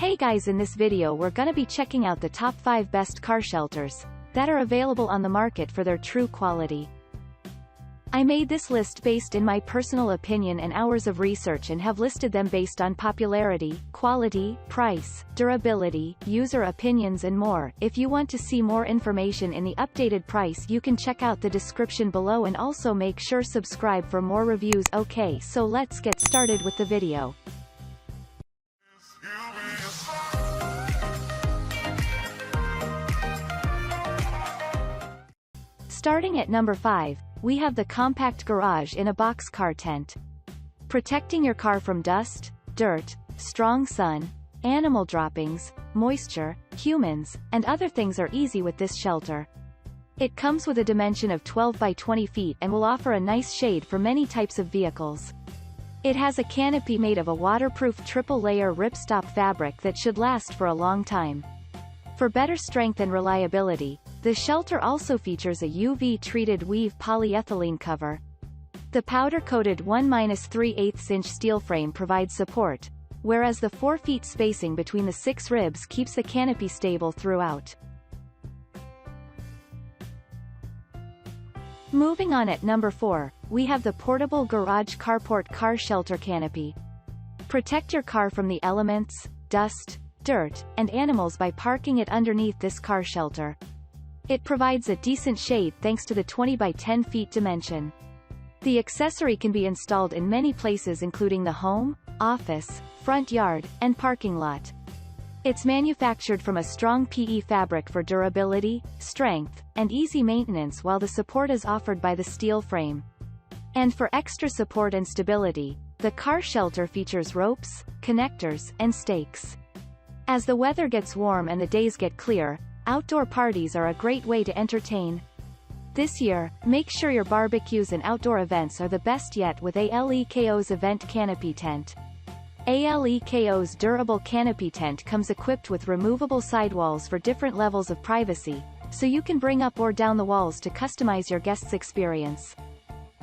Hey guys, in this video we're gonna be checking out the top 5 best car shelters that are available on the market for their true quality. I made this list based in my personal opinion and hours of research and have listed them based on popularity, quality, price, durability, user opinions and more. If you want to see more information in the updated price, you can check out the description below and also make sure subscribe for more reviews. Okay, so let's get started with the video. Starting at number 5, we have the compact garage in a box car tent. Protecting your car from dust, dirt, strong sun, animal droppings, moisture, humans, and other things are easy with this shelter. It comes with a dimension of 12 by 20 feet and will offer a nice shade for many types of vehicles. It has a canopy made of a waterproof triple-layer ripstop fabric that should last for a long time. For better strength and reliability, the shelter also features a UV-treated weave polyethylene cover. The powder-coated 1-3/8" steel frame provides support, whereas the 4 feet spacing between the 6 ribs keeps the canopy stable throughout. Moving on, at number 4, we have the portable garage Carport car shelter canopy. Protect your car from the elements, dust, dirt, and animals by parking it underneath this car shelter. It provides a decent shade thanks to the 20 by 10 feet dimension. The accessory can be installed in many places including the home, office, front yard, and parking lot. It's manufactured from a strong PE fabric for durability, strength, and easy maintenance, while the support is offered by the steel frame. And for extra support and stability, the car shelter features ropes, connectors, and stakes. As the weather gets warm and the days get clear, outdoor parties are a great way to entertain. This year, make sure your barbecues and outdoor events are the best yet with ALEKO's Event Canopy Tent. ALEKO's durable canopy tent comes equipped with removable sidewalls for different levels of privacy, so you can bring up or down the walls to customize your guests' experience.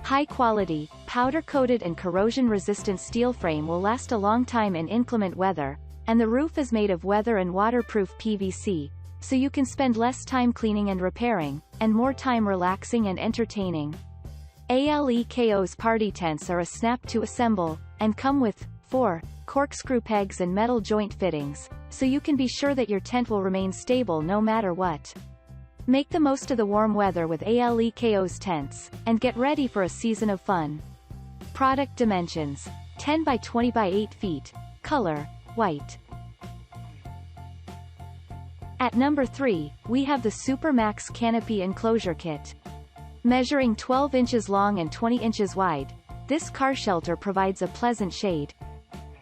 High-quality, powder-coated and corrosion-resistant steel frame will last a long time in inclement weather, and the roof is made of weather and waterproof PVC, so you can spend less time cleaning and repairing, and more time relaxing and entertaining. ALEKO's party tents are a snap to assemble, and come with 4 corkscrew pegs and metal joint fittings, so you can be sure that your tent will remain stable no matter what. Make the most of the warm weather with ALEKO's tents, and get ready for a season of fun. Product dimensions: 10 by 20 by 8 feet. Color: white. At number 3, we have the Supermax Canopy Enclosure Kit. Measuring 12 inches long and 20 inches wide, this car shelter provides a pleasant shade.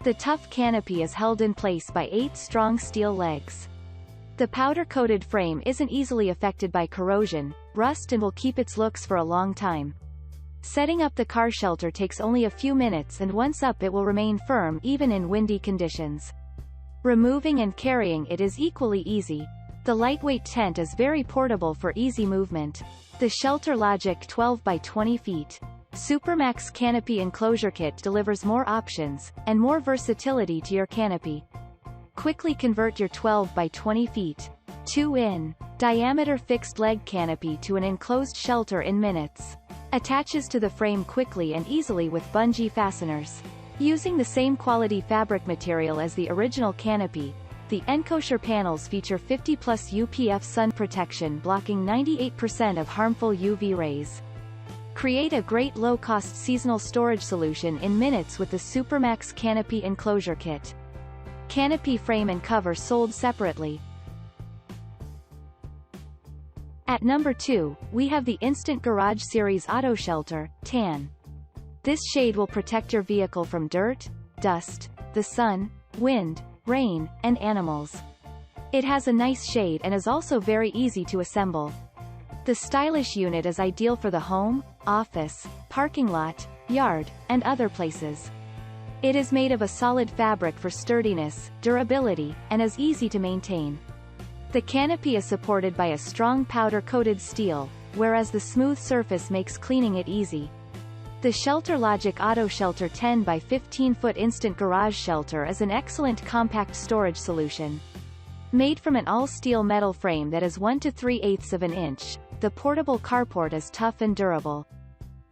The tough canopy is held in place by 8 strong steel legs. The powder-coated frame isn't easily affected by corrosion, rust, and will keep its looks for a long time. Setting up the car shelter takes only a few minutes, and once up it will remain firm even in windy conditions. Removing and carrying it is equally easy. The lightweight tent is very portable for easy movement. The Shelter Logic 12 by 20 feet. Supermax Canopy Enclosure Kit delivers more options, and more versatility to your canopy. Quickly convert your 12 by 20 feet, 2-in diameter fixed leg canopy to an enclosed shelter in minutes. Attaches to the frame quickly and easily with bungee fasteners. Using the same quality fabric material as the original canopy, the Enclosure panels feature 50+ UPF sun protection, blocking 98% of harmful UV rays. Create a great low-cost seasonal storage solution in minutes with the Supermax Canopy Enclosure Kit. Canopy frame and cover sold separately. At number 2, we have the Instant Garage Series AutoShelter, Tan. This shade will protect your vehicle from dirt, dust, the sun, wind, rain, and animals. It has a nice shade and is also very easy to assemble. The stylish unit is ideal for the home, office, parking lot, yard, and other places. It is made of a solid fabric for sturdiness, durability, and is easy to maintain. The canopy is supported by a strong powder-coated steel, whereas the smooth surface makes cleaning it easy. The ShelterLogic AutoShelter 10 by 15 foot instant garage shelter is an excellent compact storage solution. Made from an all-steel metal frame that is 1 3/8 of an inch, the portable carport is tough and durable.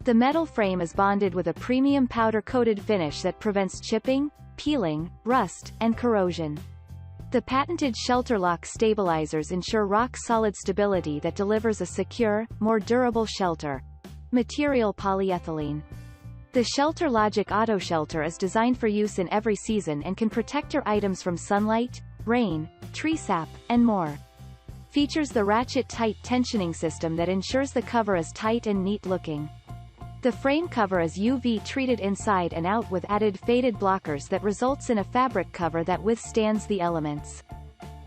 The metal frame is bonded with a premium powder-coated finish that prevents chipping, peeling, rust, and corrosion. The patented ShelterLock stabilizers ensure rock-solid stability that delivers a secure, more durable shelter. Material polyethylene. The ShelterLogic AutoShelter is designed for use in every season and can protect your items from sunlight, rain, tree sap, and more. Features the ratchet-tight tensioning system that ensures the cover is tight and neat-looking. The frame cover is UV-treated inside and out with added faded blockers that results in a fabric cover that withstands the elements.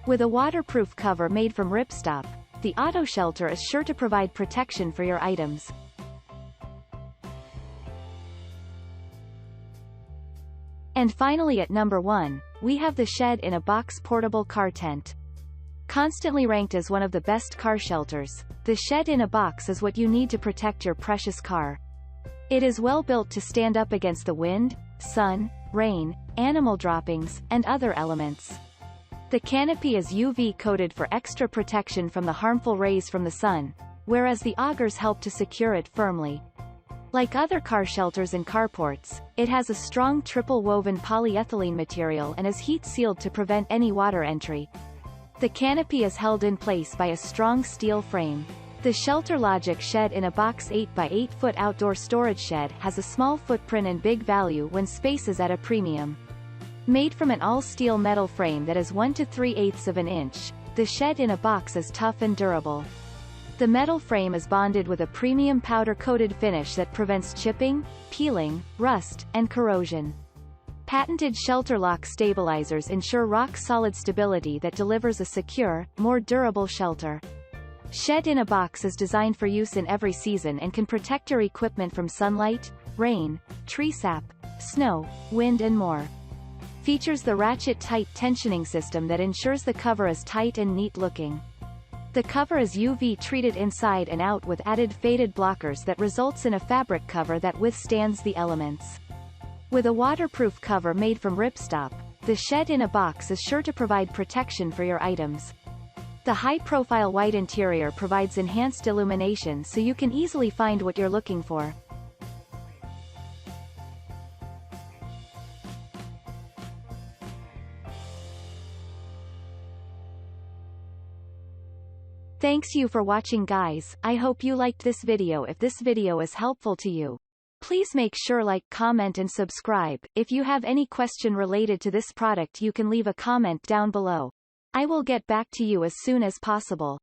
With a waterproof cover made from ripstop, the AutoShelter is sure to provide protection for your items. And finally at number 1, we have the Shed-in-a-Box portable car tent. Constantly ranked as one of the best car shelters, the Shed-in-a-Box is what you need to protect your precious car. It is well built to stand up against the wind, sun, rain, animal droppings, and other elements. The canopy is UV-coated for extra protection from the harmful rays from the sun, whereas the augers help to secure it firmly. Like other car shelters and carports, it has a strong triple-woven polyethylene material and is heat-sealed to prevent any water entry. The canopy is held in place by a strong steel frame. The ShelterLogic Shed-in-a-Box 8 by 8 foot outdoor storage shed has a small footprint and big value when space is at a premium. Made from an all-steel metal frame that is 1 3/8 of an inch, the Shed-in-a-Box is tough and durable. The metal frame is bonded with a premium powder-coated finish that prevents chipping, peeling, rust, and corrosion. Patented ShelterLock stabilizers ensure rock-solid stability that delivers a secure, more durable shelter. Shed-in-a-Box is designed for use in every season and can protect your equipment from sunlight, rain, tree sap, snow, wind and more. Features the ratchet-tight tensioning system that ensures the cover is tight and neat-looking. The cover is UV-treated inside and out with added faded blockers that results in a fabric cover that withstands the elements. With a waterproof cover made from ripstop, the Shed-in-a-Box is sure to provide protection for your items. The high-profile white interior provides enhanced illumination so you can easily find what you're looking for. Thanks you for watching guys, I hope you liked this video. If this video is helpful to you, please make sure like, comment and subscribe. If you have any question related to this product you can leave a comment down below. I will get back to you as soon as possible.